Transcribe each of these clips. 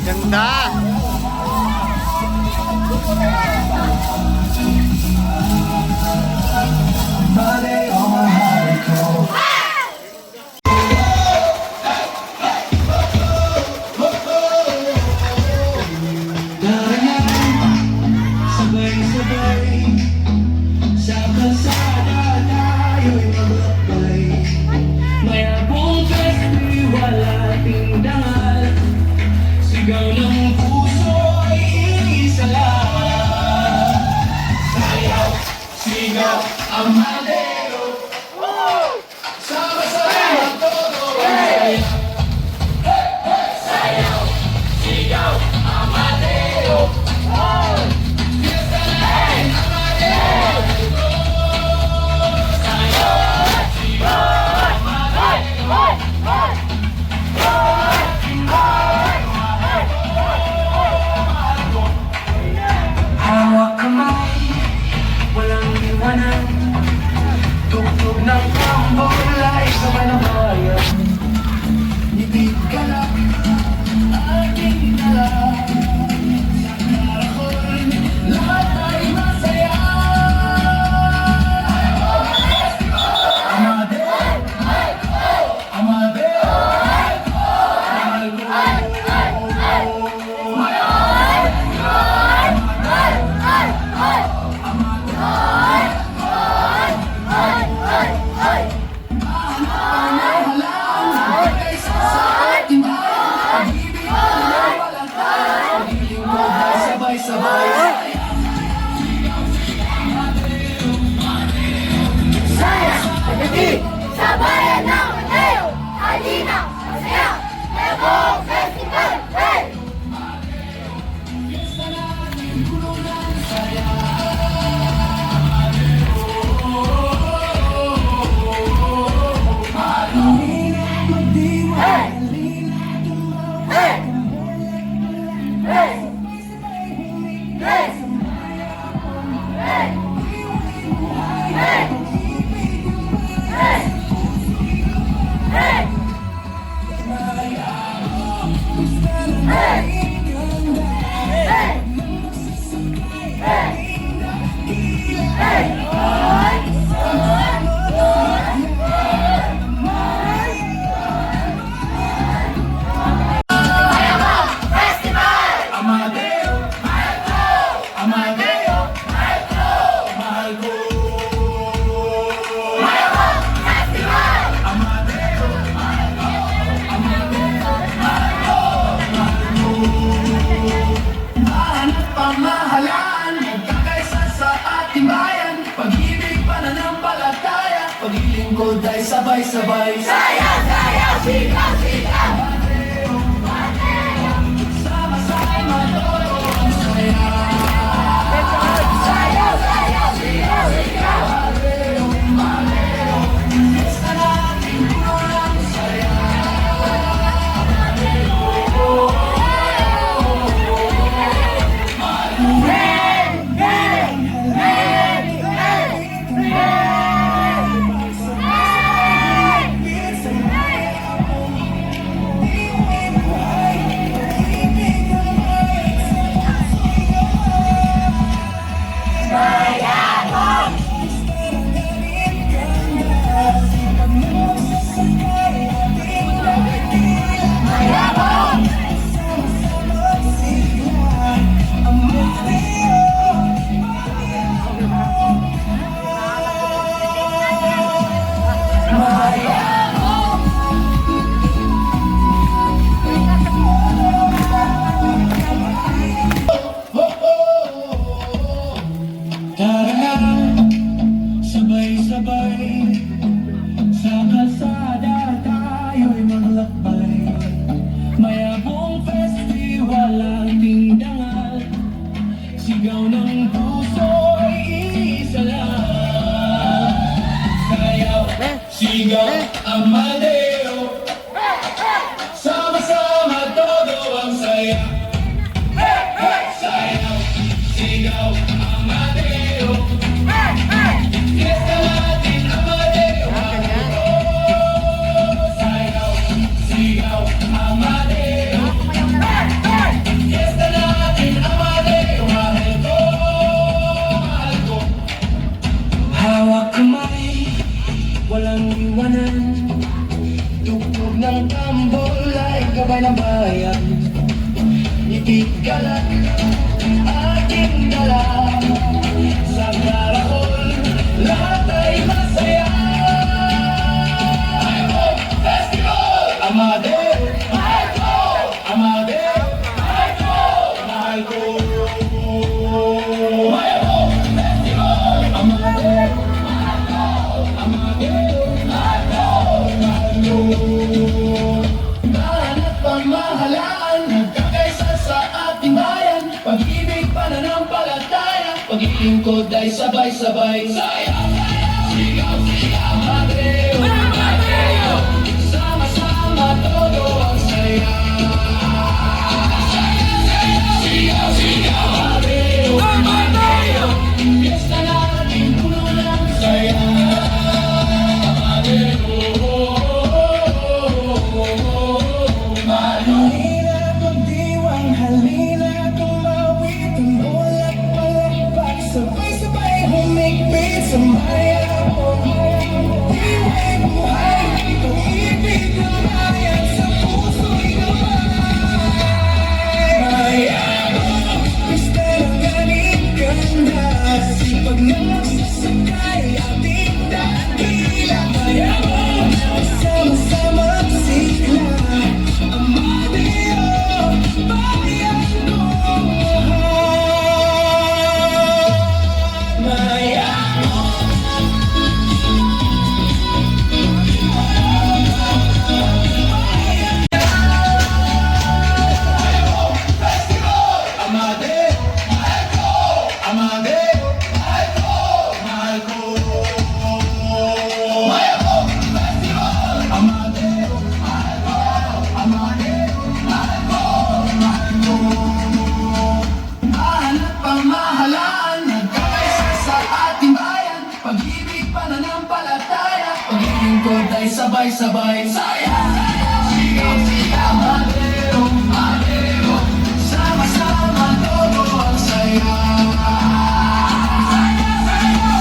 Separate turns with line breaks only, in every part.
Ganda!
Hawak kamay, walang iwanan. Tugtog ng pambolay sa malabayan. Nitid ka lang, aking dala. Sa karakol, lahat ay masaya. Amade, amade,
Sa bayan ng Mateo, halina, masaya, Ebong Festival, hey!
Pamahalaan, magkakaisa sa ating bayan. Pag-ibig, pananampalataya, paglilingkod ay sabay-sabay.
Sayaw, sayaw, sigaw, sigaw!
Sama-sama, todo ang saya.
Sayaw, sayaw, sigaw, sigaw!
Basta natin puno ng saya. Sabay-sabay sa kalsada tayo'y maglakbay. Mayabong festival ating dangal. Sigaw ng puso'y isa lang. Sayaw, sigaw, Amadeo. Sama-sama todo ang saya. Sayaw, sigaw, Amadeo. Fiesta natin, Amadeo. walang iwanan. Tugtog ng tambol ay gabay ng bayan. Itik kalat, ating dala. Sa Caracol, lahat ay masaya. Festival! Amadeo! Amadeo! Mahal ko! Amadeo! Amadeo! Mahal at pamahalaan, nagkakaisa sa ating bayan. Pag-ibig, pananampalataya, paglilingkod ay sabay-sabay. Sayaw, sayaw, sigaw, sigaw, Amadeo, Amadeo, sama-sama todo ang saya. Sigaw, sigaw, Amadeo, Amadeo, fiesta natin puno ng saya. Halina, magdiwang, halina, tumawid, tumul at palakpak, sabay-sabay humigpit sa maya mo. Diwa'y buhay, pag-ibig ng bayan, sa puso'y gabay. Maya mo, pista ng ganit ganda, sipag na magsasakay, ating dakila. Maya mo, sama-sama sigla. Amadeo, bayan ko mahal. Maya mo. Amadeo, Amadeo, mahal ko. Amadeo, Amadeo, mahal at pamahalaan, nagkakaisa sa ating bayan. Pag-ibig, pananampalataya, paglilingkod ay sabay-sabay. Saya, sigaw, sigaw, Amadeo, Amadeo, sama-sama todo ang saya.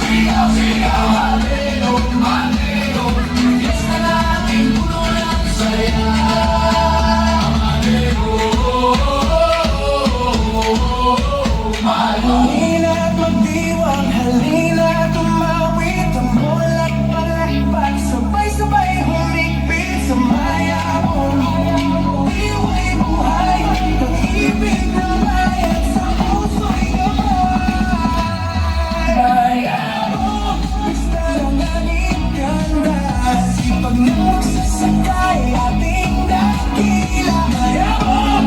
Sigaw, sigaw, Amadeo, Amadeo, fiesta natin puno ng saya. Halina at magdiwang, halina at tumawid, tambol at palakpak, sabay-sabay humigpit sa maya mo. Diwa'y buhay, pag-ibig ng bayan, sa puso'y gabay. Maya mo, pista ng ganit ganda, sipag na magsasakay, ating dakila. Maya mo,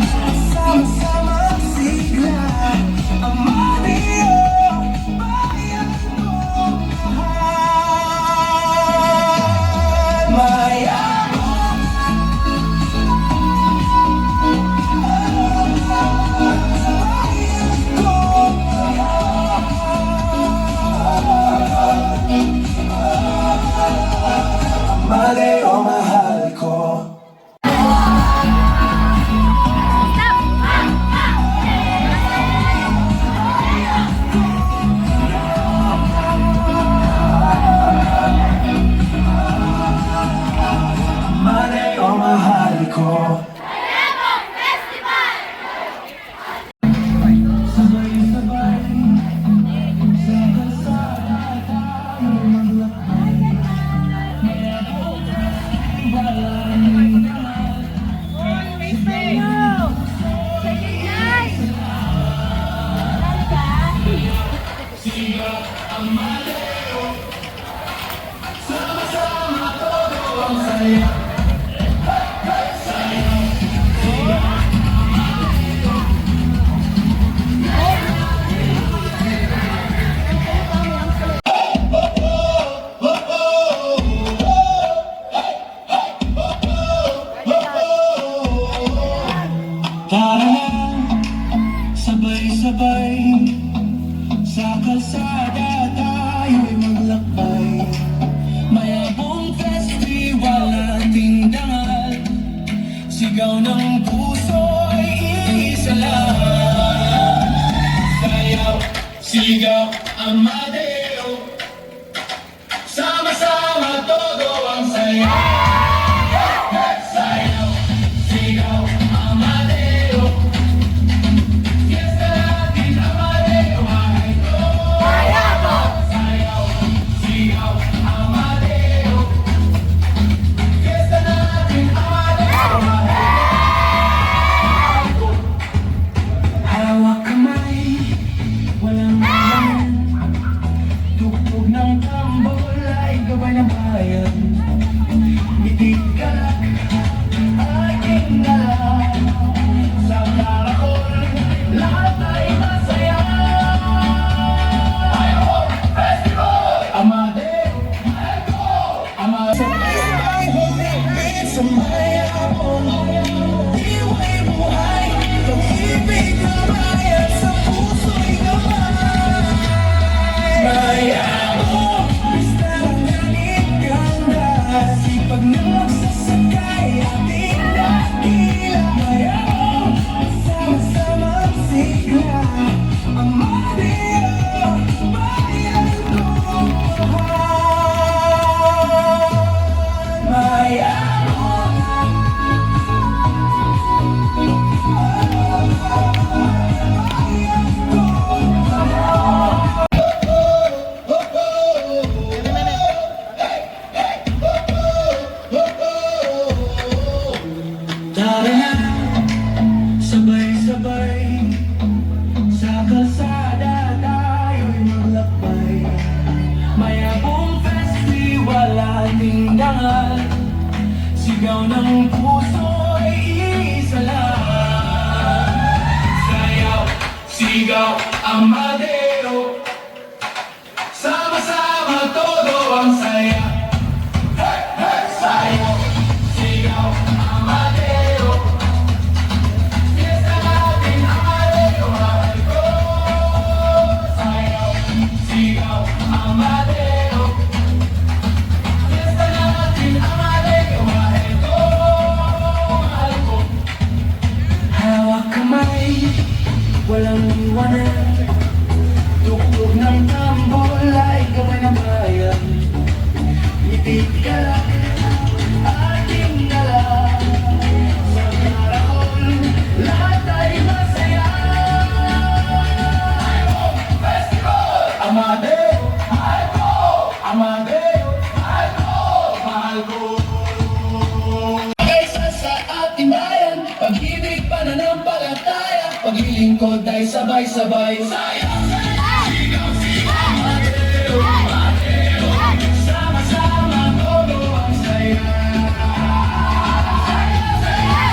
sama-sama sigla. Amadeo, bayan ko mahal. Maya mo. Bayan ko mahal. Amadeo, mahal ko. Amadeo, mahal ko. Sabay-sabay sa kalsada tayo maglakbay. Maya po, walang mahal. Sigaw, Amadeo, sama-sama todo ang saya. Tara na, sabay-sabay, sa kalsada tayo'y maglakbay. Mayabong festival ating dangal, sigaw ng puso ay isa lang. Sayaw, sigaw, Amadeo, sama-sama todo bayan. Ngiti ka aking dala. Sa karakol, lahat ay masaya. Ayun, festival! Amadeo, Amadeo. Sabay-sabay humigpit sa mayabong. Iwa'y buhay, pag-ibig na bayan sa puso'y gabay. Mayabong, basta magaling ganda. Sipag na magsasakay, ating dakila. Mayabong, sama-sama sigla. Amadeo, bayan kong mahal. Mayabong. Tara na, sabay-sabay sa kalsada tayo'y maglakbay. Mayabong festival ating dangal. Sigaw ng puso'y isa lang. Sayaw, sigaw, Amadeo. Sama-sama todo ang saya. Hey, hey, sayaw, sigaw, Amadeo. Fiesta natin, Amadeo, mahal ko. Sayaw, sigaw, Amadeo. Fiesta natin, Amadeo, mahal ko, mahal ko. Hawak kamay, walang iwanan. Tuklog ng tambol ay gawin ng bayan. Ngiti ka lang, ating dala. Sa karakol, lahat ay masaya. Ayun, festival! Amadeo, mahal ko! Amadeo, mahal ko! Mahal ko! Kaysa sa ating bayan, pag-ibig, pananampalataya, paglilingkod ay sabay-sabay. Saya! Sama-sama todo ang saya.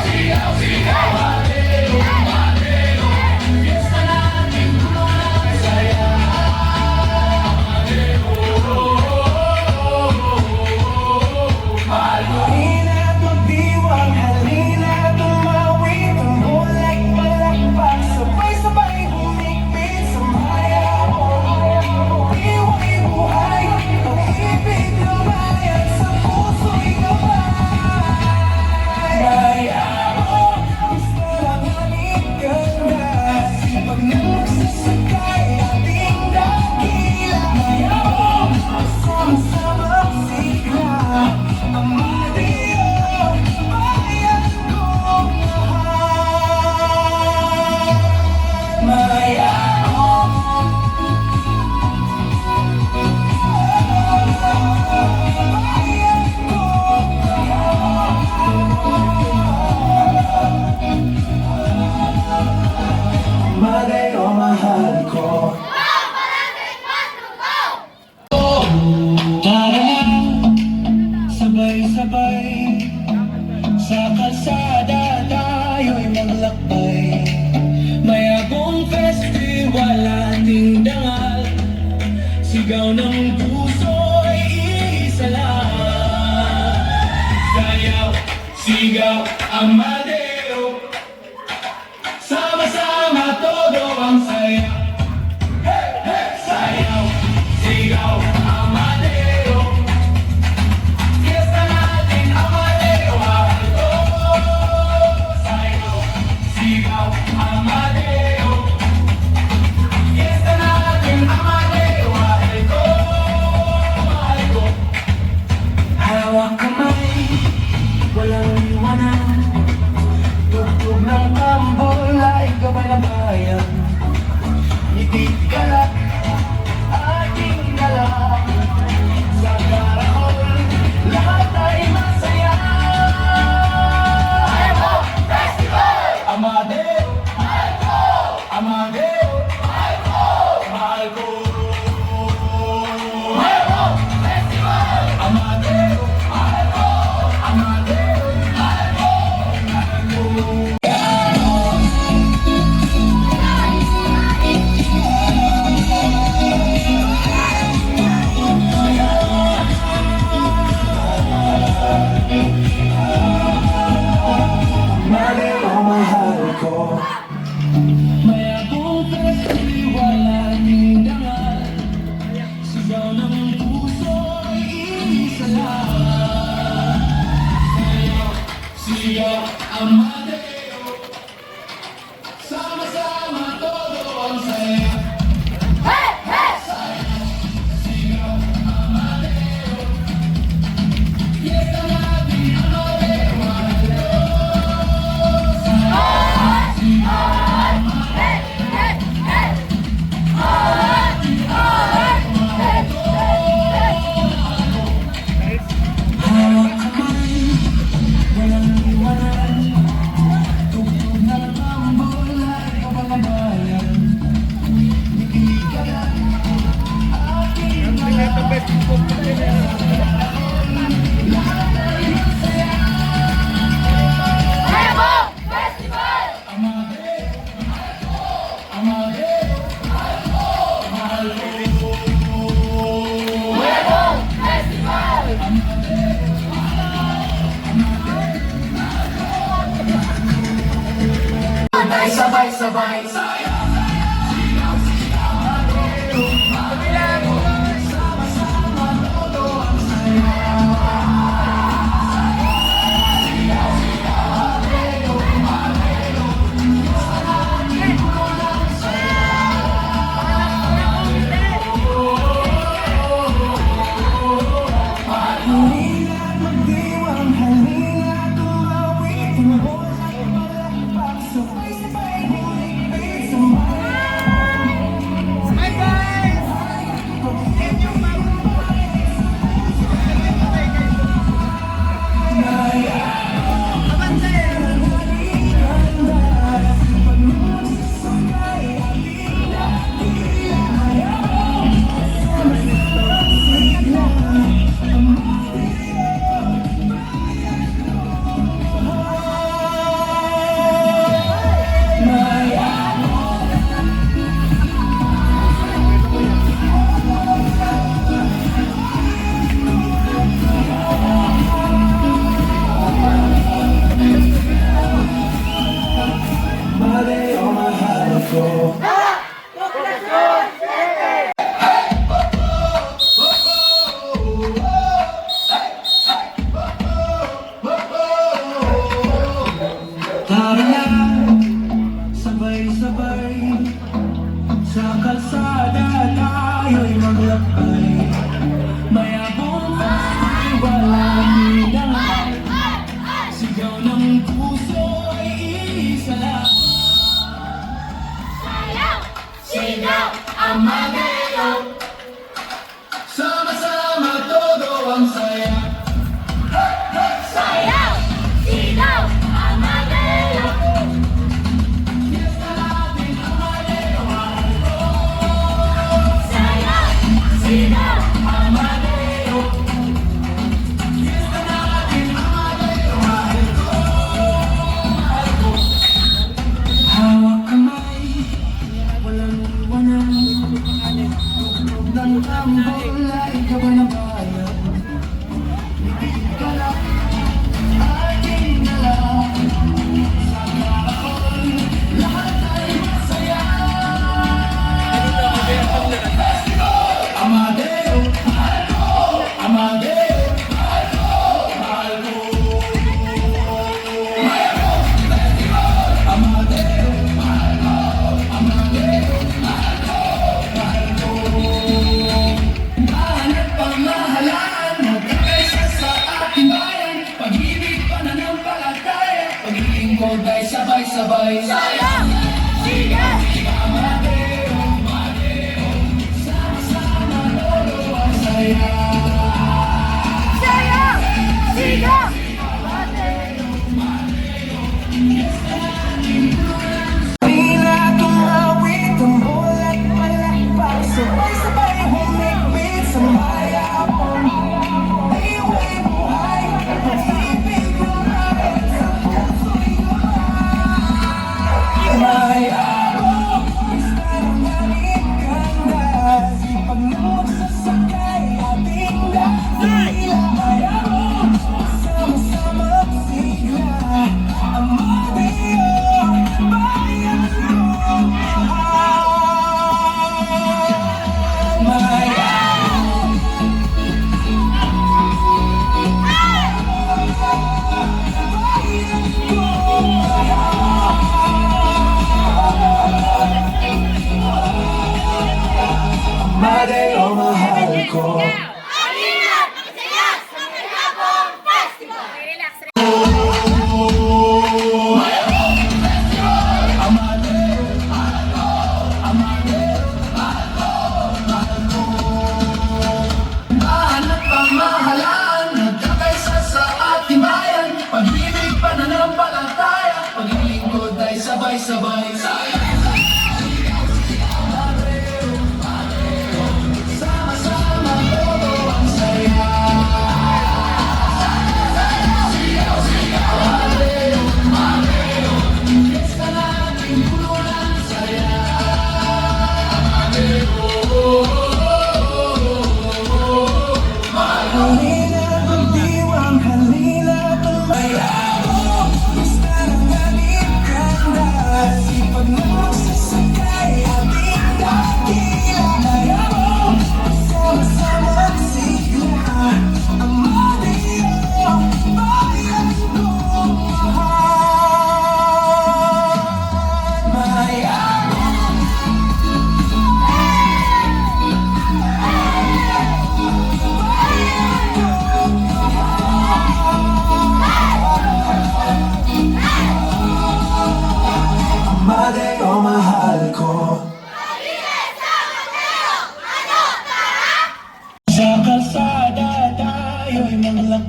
Sigaw, sigaw, Amadeo, Amadeo. Fiesta natin, ang saya. Halina't magdiwang, halina't umawit. Ang bulay palakpak, sabay-sabay humigpit sa mayabong. Iwa'y buhay, pag-ibig na bayan sa puso'y gabay. Mayabong, gusto lang aning ganda. Sipag na magsasakay, ating dakila. Mayabong, sama-sama sigla. Amadeo, bayan kong mahal. Mayabong. Amadeo, mahal ko. Tara na, sabay-sabay sa kalsada tayo'y maglakbay. Mayabong festival ating dangal. Sigaw ng puso'y isa lang. Sayaw, sigaw, Amadeo. Sama-sama todo ang saya. Hey, hey, sayaw, sigaw, Amadeo. Fiesta natin, Amadeo, mahal ko. Sayaw, sigaw, Amadeo. Fiesta natin, Amadeo, mahal ko, mahal ko. Hawak kamay, walang iwanan. Tugtog ng tambol ay gabay ng bayan. Ngiti ka lang, ating dala. Sa karakol, lahat ay masaya. Ayun, festival! Amadeo, mahal ko! Amadeo, mahal ko! Mahal ko! Ayun, festival! Amadeo. Sigaw Amadeo, sama-sama todo ang saya.
Hey, hey! Mayabong Festival! Mayabong Festival!
Sabay-sabay saya.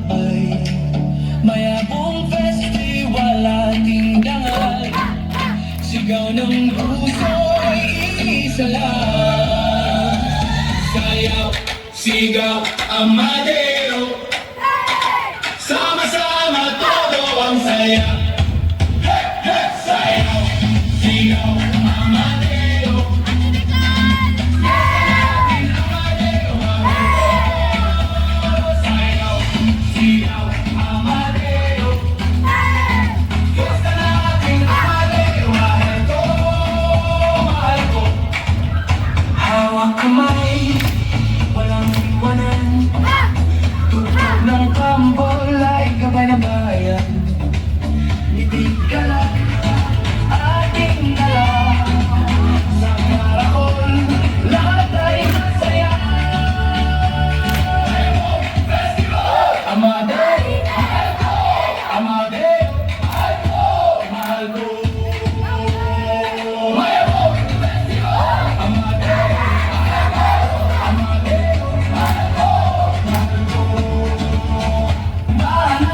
maglakbay. Mayabong festival ating dangal. Sigaw ng puso ay isa lang. Sayaw, sigaw, Amadeo. Sama-sama todo ang saya. Hey, hey, sayaw, sigaw, Amadeo. Sayaw, sigaw, Amadeo. Gusto natin Amadeo. Mahal ko, mahal ko. Hawak kamay, walang iwanan. Tutok ng kambol ay gabay ng bayan. Itig ka lang, ating dala. Sa karakol, lahat ay masaya. Amadeo, Amadeo, mahal ko.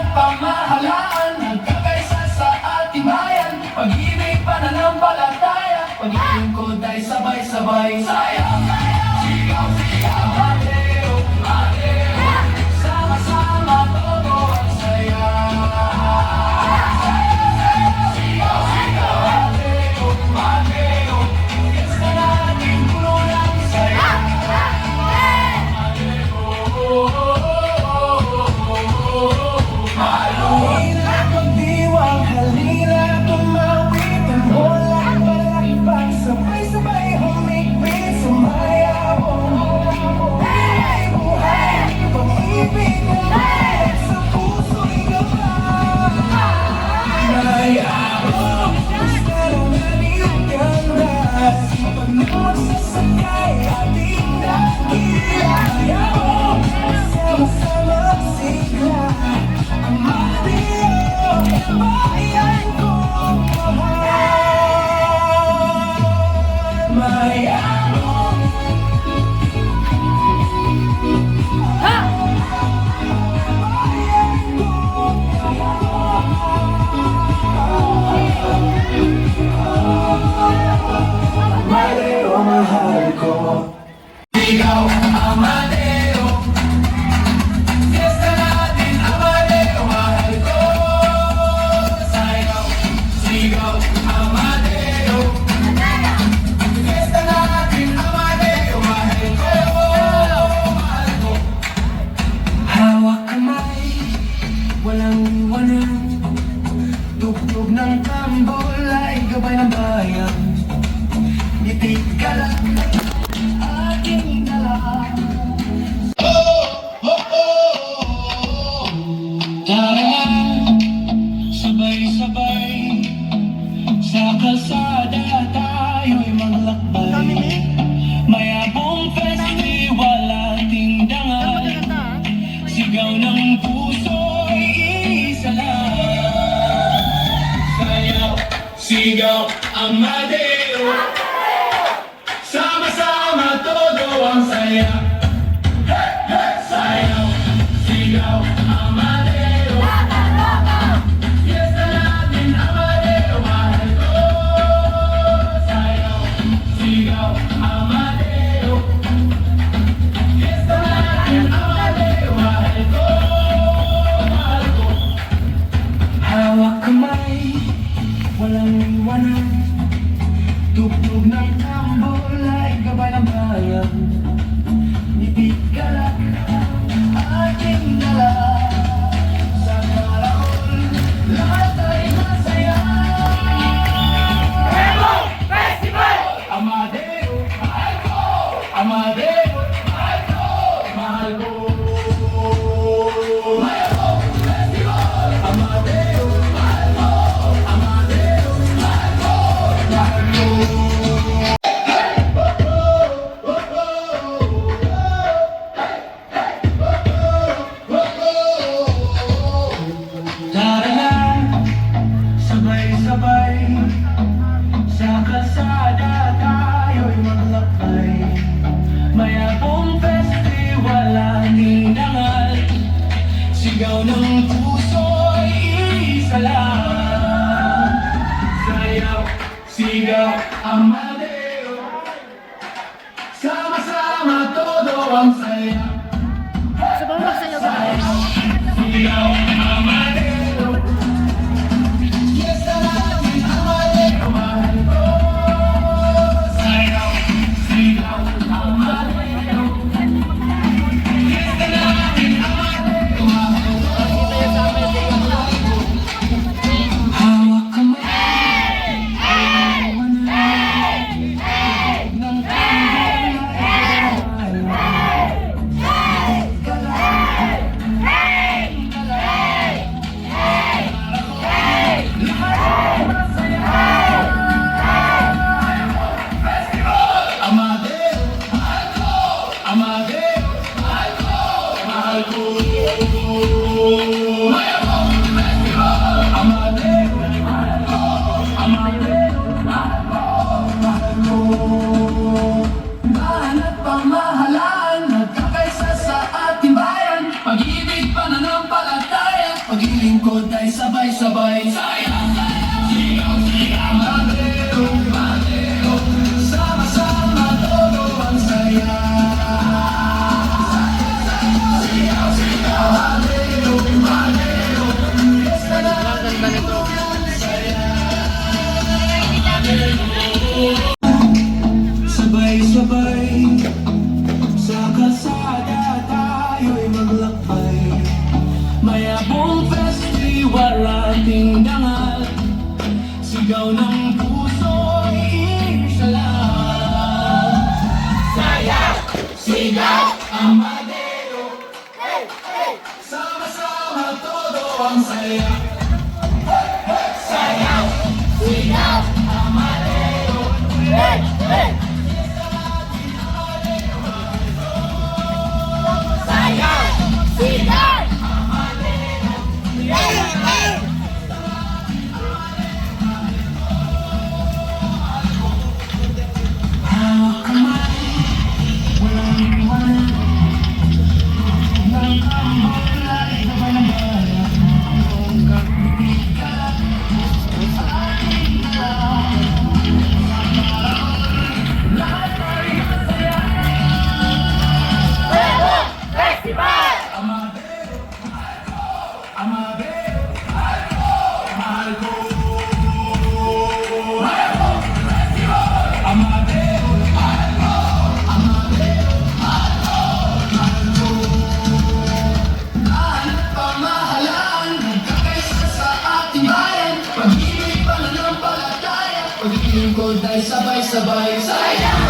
Pamahalaan, nagkakaisa sa ating bayan. Pag-ibig, pananampalataya, paglingkod ay sabay-sabay. Sayang, sigaw, sigaw, Amadeo, Amadeo. Sama-sama todo ang saya. Sigaw, sigaw, Amadeo, Amadeo. Gusto natin puno ng saya. Halina, magdiwang, halina, tumawid ang walang palakpak. Sabay-sabay humigpit, sumayabong. Buhay, buhay, pag-ibig na sa puso'y gabay. May araw, gusto namin ganda. Pag nagsasakay, ating nakilala. Sama-sama sigla. Amadeo, bayan kong mahal. May araw. Amadeo, mahal ko. Ikaw, Amadeo. Fiesta natin, Amadeo, mahal ko. Sayaw, sigaw, Amadeo. Fiesta natin, Amadeo, mahal ko. Mahal ko. Hawak kamay, walang iwanan. Tugtog ng tambol ay gabay ng bayan. Itig ka lang, aking dala. Tara na, sabay-sabay. Sa kalsada tayo'y maglakbay. Mayabong festival ating dangal. Sigaw ng puso'y isa lang. Sayaw, sigaw, Amadeo. Sama-sama todo ang saya. Hey, hey, sayaw, sigaw, Amadeo. Fiesta natin, Amadeo, mahal ko. Sayaw, sigaw, Amadeo. Fiesta natin, Amadeo, mahal ko. Mahal ko. Hawak kamay, walang iwanan. Tugtog ng tambol ay gabay ng bayan. ng puso'y isa lang. Sayaw, sigaw, Amadeo. Sama-sama todo ang saya.
Gusto mo magsayaw ba?
Sigaw, Amadeo. Fiesta natin, Amadeo, mahal ko. Sayaw, sigaw, Amadeo. Fiesta natin, Amadeo, mahal ko. Hawak kamay, ng Amadeo, Amadeo, mahal ko. Amadeo, Amadeo, mahal ko. Bahan at pamahalaan, nagkakaisa sa ating bayan. Pag-ibig, pananampalataya, paglilingkod ay sabay-sabay. Sayang, sigaw, sigaw, Amadeo, Amadeo. Sama-sama todo ang saya. Sigaw, sigaw, Amadeo, Amadeo. Fiesta natin,
Ang ganda nito.
sabay-sabay sa kalsada tayo'y maglakbay. Mayabong festival ating dangal. Sigaw ng puso'y isa lang. Sayaw, sigaw, Amadeo. Sama-sama todo ang saya. Sayaw, sigaw, Amadeo.
Hey, hey. Sayaw, sigaw. Hey, hey.
Hawak kamay, walang iwanan. Ng kamay, gabay ng bayan.
Festival!
Amadeo, Amadeo, mahal ko. Amadeo, Amadeo, mahal ko. Bahan at pamahalaan, nagkakaisa sa ating bayan. Pag-ibig, pananampalataya, paglilingkod ay sabay-sabay. Sayang,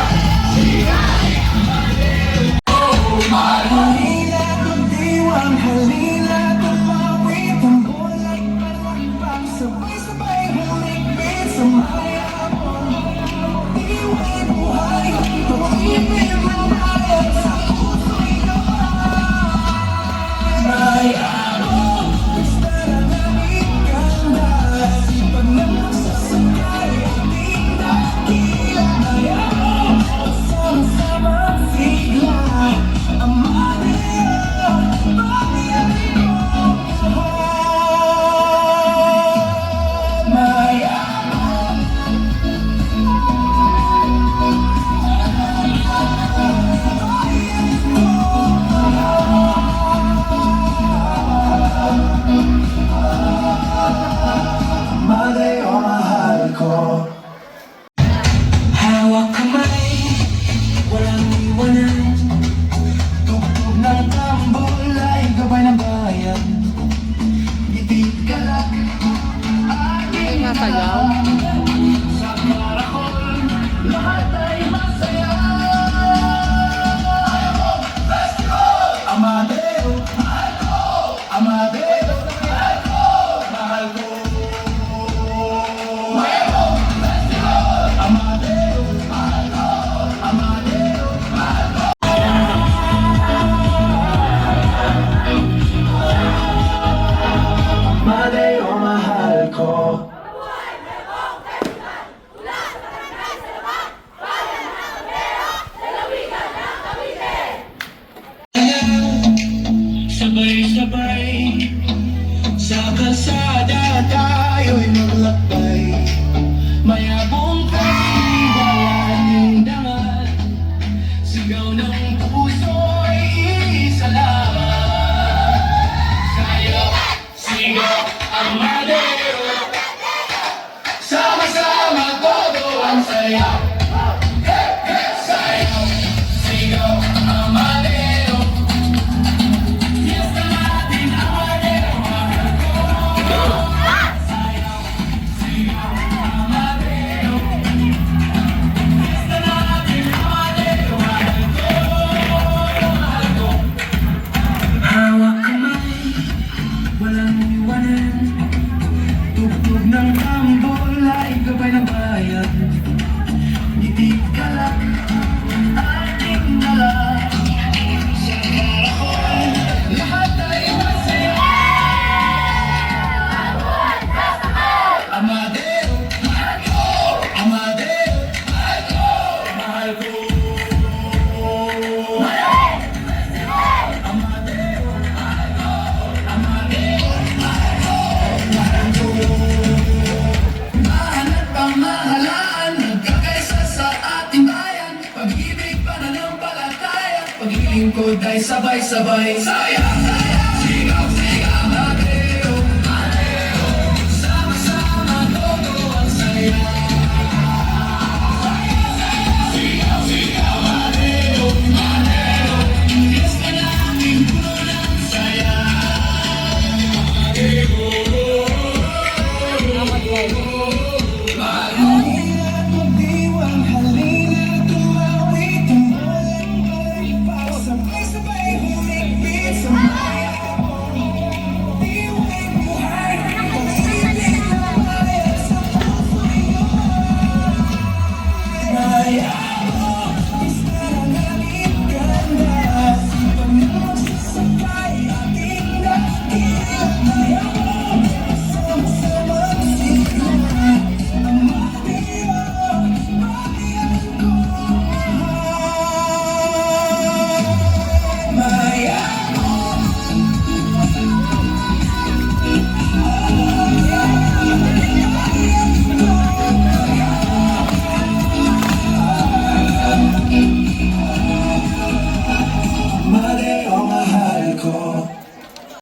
halina, kundiwang halina, tumawid ang bulay, palakpak, sabay-sabay humigpit sa mayabong. Iwan buhay, pag-ibig manayang sa puso'y gabay. Mayabong, gusto na naming ganda, sipag na magsasakay, hindi nakila. Mayabong, sama-sama sigla. Amadeo, Amadeo, mayabong. Amadeo, mahal ko. Hawak kamay, walang iwanan. Tugtog ng tambol ay gabay ng bayan. Ibig galak, ating
Masayaw.
sa karakol, lahat ay masaya. Amadeo, Amadeo, mahal ko. Amadeo, Amadeo, Amadeo, mahal ko. ang madero. Sama-sama todo ang sayaw. Hey, hey, sayaw, sigaw ang madero. Fiesta natin ang madero, mahal ko. Sayaw, sigaw ang madero. Fiesta natin ang madero, mahal ko. Mahal ko. Hawak kamay, walang iwanan. Tugtog ng tambol ay gabay ng bayan. Ngiti ka lang, ating dala. Sa karakol, lahat ay masaya. Amadero, mahal ko. Amadero, mahal ko. Mahal ko. Amadero, mahal ko. Amadero, mahal ko. Mahal ko. Mahan at pamahalaan, nagkakaisa sa ating bayan. Pag-ibig, pananampalataya, paglilingkod ay sabay-sabay. Saya!